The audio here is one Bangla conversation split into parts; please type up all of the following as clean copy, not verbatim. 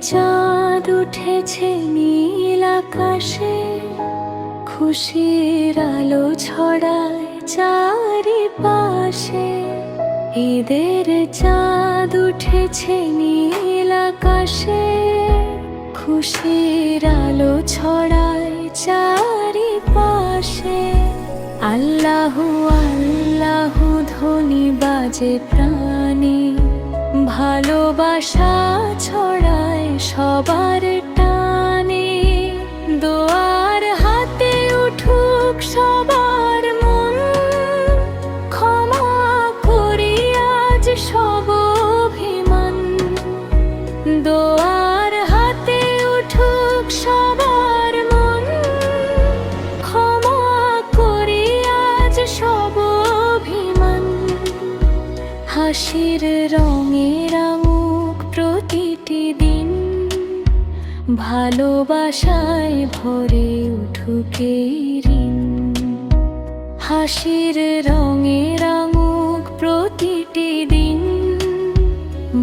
চাঁদ উঠেছে নীল আকাশে, খুশির আলো ছড়ায় চারিপাশে। ঈদের চাঁদ উঠেছে নীল আকাশে, খুশির আলো ছড়ায় চারিপাশে। আল্লাহু আল্লাহু ধ্বনি বাজে প্রাণে, ভালোবাসা ছড়ায় সবার টানে। দোয়ার হাতে উঠুক সবার মন, ক্ষমা করি আজ সব অভিমান। দোয়ার হাতে উঠুক সবার মন, ক্ষমা করি আজ সব অভিমান। হাসির রঙে রাঙুক প্রতিটি দিন, ভালোবাসায় ভরে উঠুক এই ঋণ। হাসির রঙে রাঙুক প্রতিটি দিন,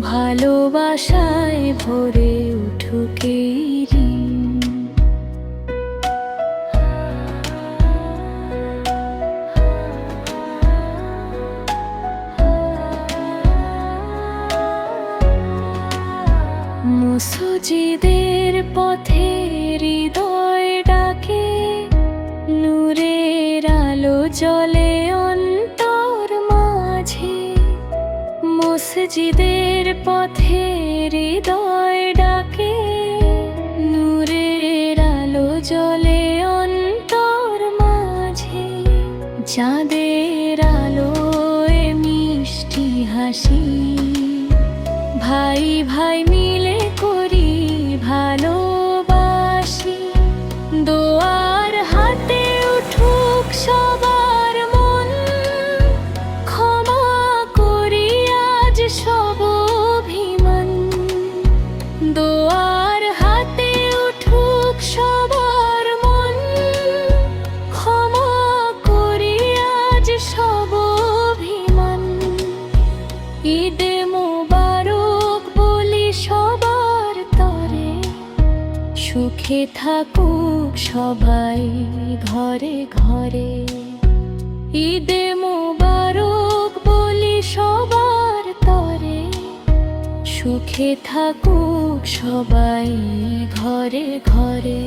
ভালোবাসায় ভরে উঠুক এই ঋণ। মসজিদের পথে হৃদয় ডাকে, নূরের আলো জ্বলে অন্তর মাঝে। মসজিদের পথে হৃদয় ডাকে, নূরের আলো জ্বলে অন্তর মাঝে। চাঁদের আলোয় মিষ্টি হাসি, ভাই ভাই মিলে করি ভালোবাসি। দোয়ার হাতে উঠুক সবার মন, ক্ষমা করি আজ সব অভিমান। দোয়ার হাতে উঠুক সবার মন, ক্ষমা করি আজ সব অভিমান। ঈদে মোবারক বলি সবার তরে, সুখে থাকুক সবাই ঘরে ঘরে। ঈদে মোবারক বলি সবার তরে, সুখে থাকুক সবাই ঘরে ঘরে।